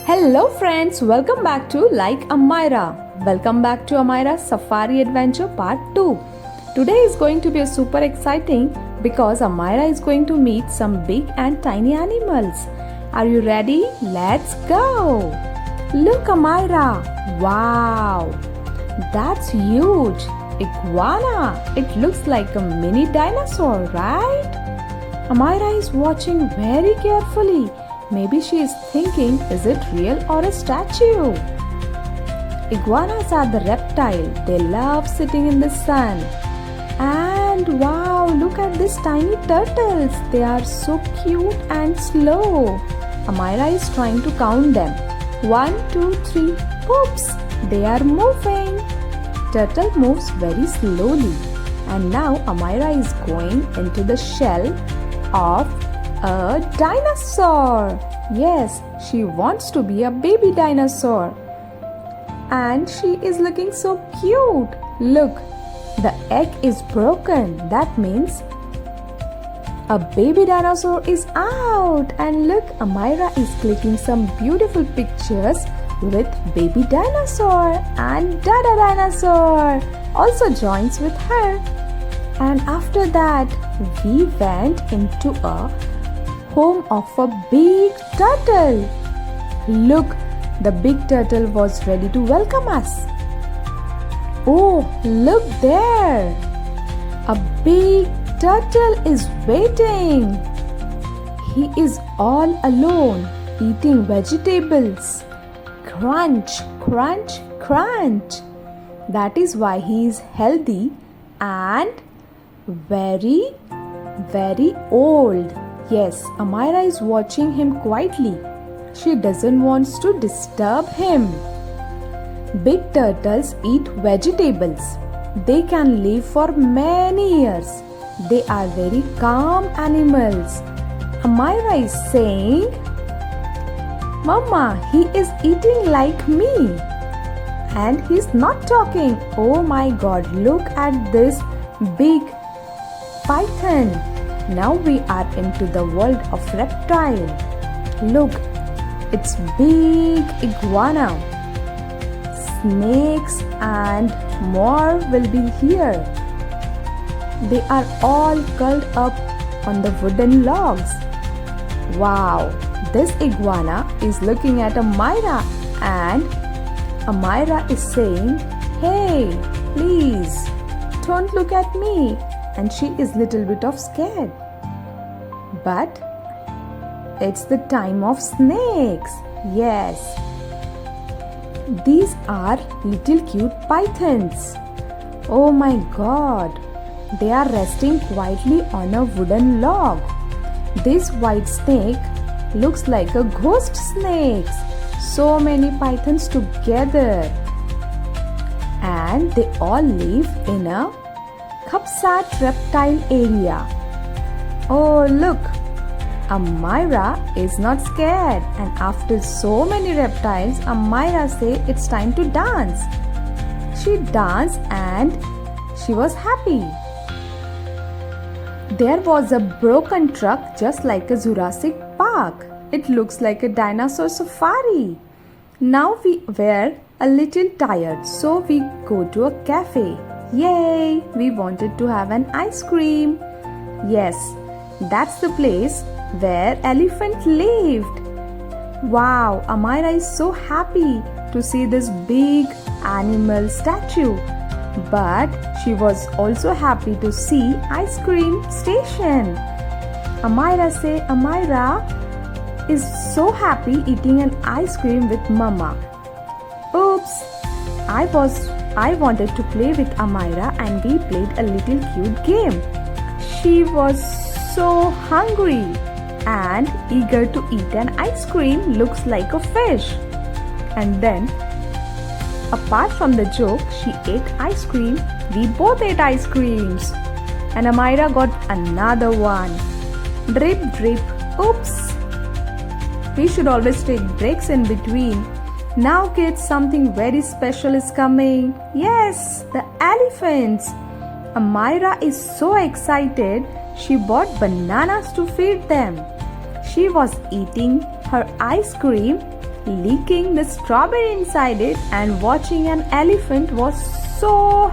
Hello friends, welcome back to Like Amaira. Welcome back to Amaira's Safari Adventure Part 2. Today is going to be super exciting because Amaira is going to meet some big and tiny animals. Are you ready? Let's go! Look Amaira! Wow! That's huge! Iguana! It looks like a mini dinosaur, right? Amaira is watching very carefully. Maybe she is thinking, is it real or a statue? Iguanas are the reptile. They love sitting in the sun. And wow, look at these tiny turtles. They are so cute and slow. Amaira is trying to count them. 1, 2, 3. Oops, they are moving. Turtle moves very slowly. And now Amaira is going into the shell of a dinosaur. Yes, she wants to be a baby dinosaur. And she is looking so cute. Look, the egg is broken. That means a baby dinosaur is out. And look, Amaira is clicking some beautiful pictures with baby dinosaur, and Dada dinosaur also joins with her. And after that, we went into a home of a big turtle. Look, the big turtle was ready to welcome us. Oh, look there. A big turtle is waiting. He is all alone, eating vegetables. Crunch, crunch, crunch. That is why he is healthy and very, very old. Yes, Amaira is watching him quietly. She doesn't want to disturb him. Big turtles eat vegetables. They can live for many years. They are very calm animals. Amaira is saying, Mama, he is eating like me. And he's not talking. Oh my God, look at this big python. Now we are into the world of reptile. Look, it's big iguana. Snakes and more will be here. They are all curled up on the wooden logs. Wow, this iguana is looking at Amaira and Amaira is saying, hey, please, don't look at me. And she is little bit of scared. But it's the time of snakes. Yes. These are little cute pythons. Oh my God. They are resting quietly on a wooden log. This white snake looks like a ghost snake. So many pythons together. And they all live in a Khapsat reptile area. Oh look, Amaira is not scared, and after so many reptiles, Amaira say it's time to dance. She danced and she was happy. There was a broken truck just like a Jurassic Park. It looks like a dinosaur safari. Now we were a little tired, so we go to a cafe. Yay! We wanted to have an ice cream. Yes, that's the place where elephant lived. Wow, Amaira is so happy to see this big animal statue. But she was also happy to see ice cream station. Amaira is so happy eating an ice cream with Mama. Oops! I wanted to play with Amaira and we played a little cute game. She was so hungry and eager to eat an ice cream looks like a fish. And then, apart from the joke, she ate ice cream. We both ate ice creams. And Amaira got another one. Drip, drip. Oops! We should always take breaks in between. Now kids, something very special is coming. Yes, the elephants. Amaira is so excited, she bought bananas to feed them. She was eating her ice cream leaking the strawberry inside it, and watching an elephant was so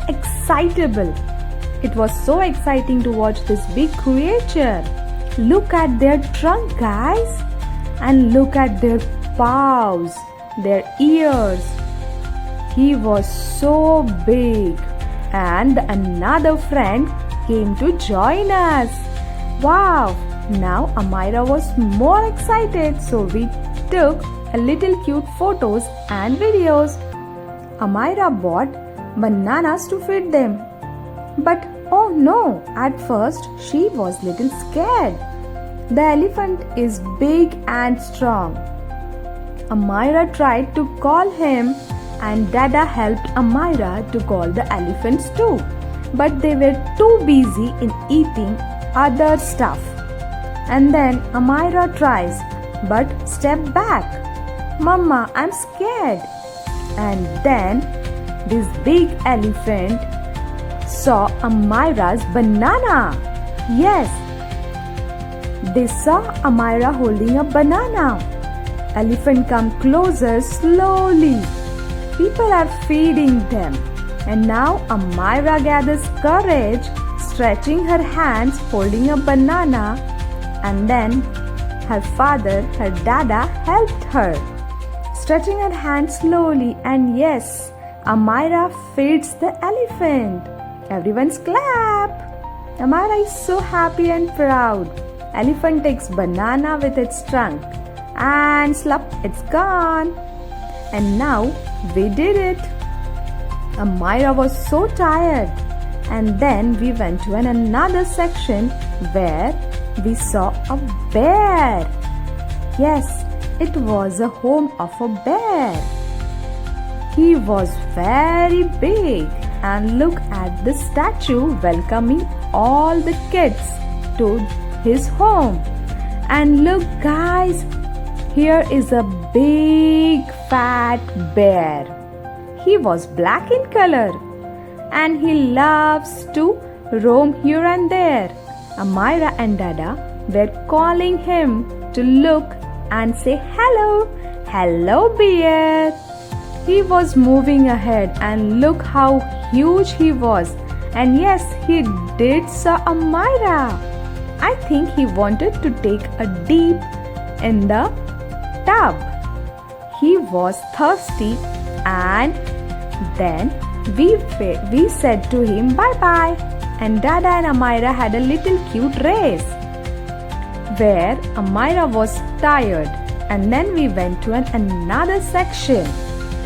excitable. It was so exciting to watch this big creature. Look at their trunk, guys, and look at their paws, their ears. He was so big, and another friend came to join us. Wow! Now Amaira was more excited, so we took a little cute photos and videos. Amaira bought bananas to feed them. But oh no, at first she was little scared. The elephant is big and strong. Amaira tried to call him, and Dada helped Amaira to call the elephants too. But they were too busy in eating other stuff. And then Amaira tries, but step back. Mama, I'm scared. And then this big elephant saw Amaira's banana. Yes, they saw Amaira holding a banana. Elephant come closer slowly. People are feeding them. And now Amaira gathers courage, stretching her hands, holding a banana. And then her father, her Dada, helped her, stretching her hands slowly. And yes, Amaira feeds the elephant. Everyone's clap. Amaira is so happy and proud. Elephant takes banana with its trunk and slap, it's gone. And now we did it. Amaira was so tired. And then we went to another section where we saw a bear. Yes, it was a home of a bear. He was very big, and look at the statue welcoming all the kids to his home. And look, guys, here is a big fat bear. He was black in color, and he loves to roam here and there. Amaira and Dada were calling him to look and say hello. Hello, bear. He was moving ahead, and look how huge he was. And yes, he did saw Amaira. I think he wanted to take a dip in the tub. He was thirsty, and then we said to him bye-bye. And Dada and Amaira had a little cute race where Amaira was tired. And then we went to another section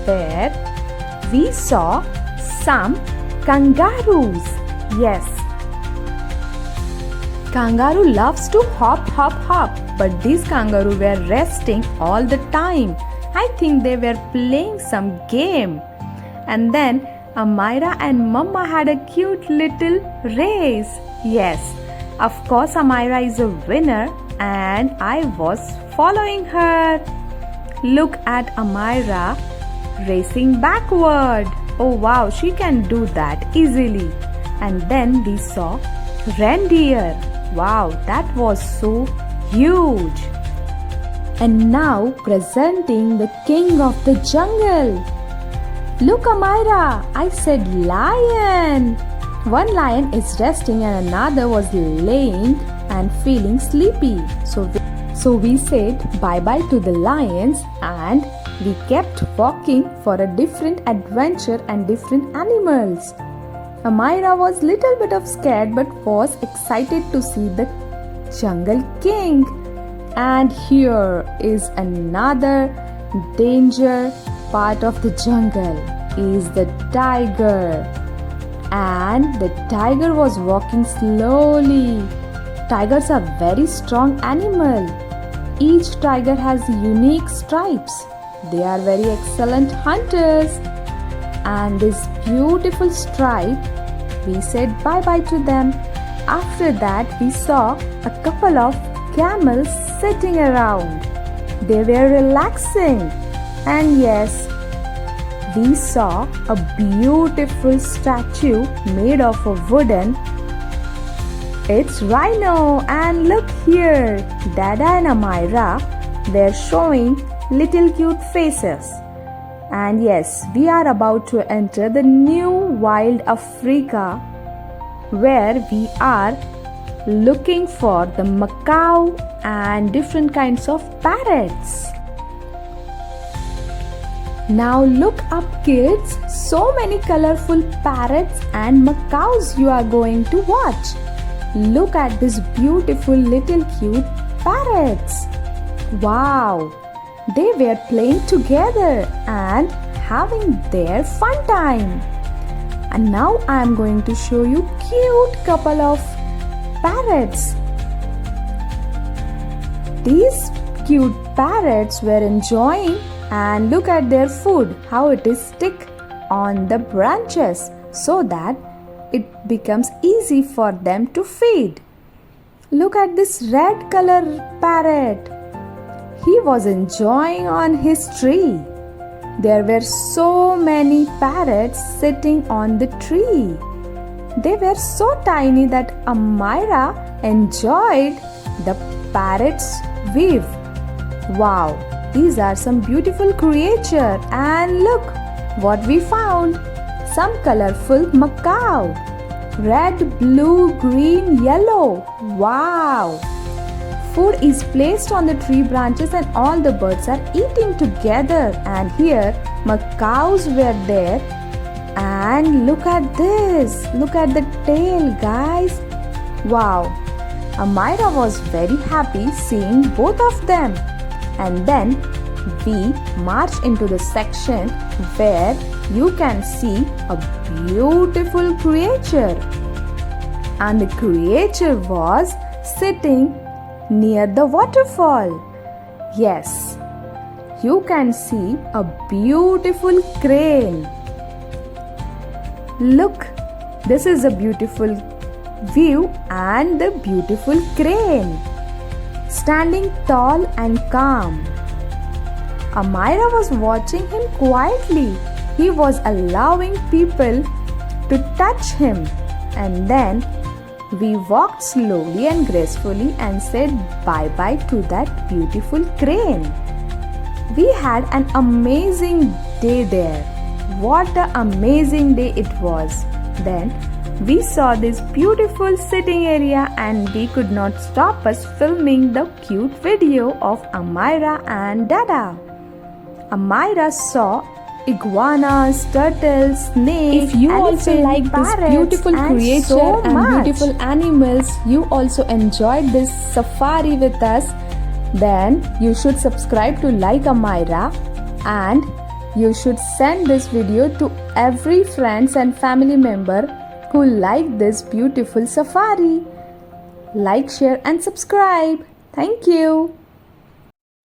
where we saw some kangaroos. Yes, kangaroo loves to hop, hop, hop. But these kangaroos were resting all the time. I think they were playing some game. And then Amaira and Mama had a cute little race. Yes, of course Amaira is a winner, and I was following her. Look at Amaira racing backward. Oh wow, she can do that easily. And then we saw reindeer. Wow, that was so huge. And now presenting the king of the jungle. Look, Amaira, I said lion. One lion is resting and another was laying and feeling sleepy. So we said bye-bye to the lions, and we kept walking for a different adventure and different animals. Amaira was little bit of scared but was excited to see the jungle king. And here is another danger part of the jungle is the tiger. And the tiger was walking slowly. Tigers are very strong animal. Each tiger has unique stripes. They are very excellent hunters. And this beautiful stripe, we said bye-bye to them. After that, we saw a couple of camels sitting around. They were relaxing. And yes, we saw a beautiful statue made of a wooden. It's rhino, and look here, Dada and Amaira were showing little cute faces. And yes, we are about to enter the new wild Africa, where we are looking for the macaw and different kinds of parrots. Now look up, kids, so many colorful parrots and macaws you are going to watch. Look at these beautiful little cute parrots. Wow, they were playing together and having their fun time. And now I am going to show you cute couple of parrots. These cute parrots were enjoying, and look at their food, how it is stick on the branches so that it becomes easy for them to feed. Look at this red color parrot. He was enjoying on his tree. There were so many parrots sitting on the tree. They were so tiny that Amaira enjoyed the parrot's weave. Wow, these are some beautiful creatures, and look what we found. Some colorful macaw. Red, blue, green, yellow. Wow! Food is placed on the tree branches and all the birds are eating together. And here macaws were there. And look at this. Look at the tail, guys. Wow! Amaira was very happy seeing both of them. And then we march into the section where you can see a beautiful creature. And the creature was sitting near the waterfall. Yes, you can see a beautiful crane. Look, this is a beautiful view and the beautiful crane, standing tall and calm. Amaira was watching him quietly. He was allowing people to touch him. And then we walked slowly and gracefully and said bye-bye to that beautiful crane. We had an amazing day there. What an amazing day it was. Then we saw this beautiful sitting area and we could not stop us filming the cute video of Amaira and Dada. Amaira saw iguanas, turtles, snakes. If you also like this beautiful creature and beautiful animals, you also enjoyed this safari with us, then you should subscribe to Like Amaira and you should send this video to every friends and family member who like this beautiful safari. Like, share and subscribe. Thank you.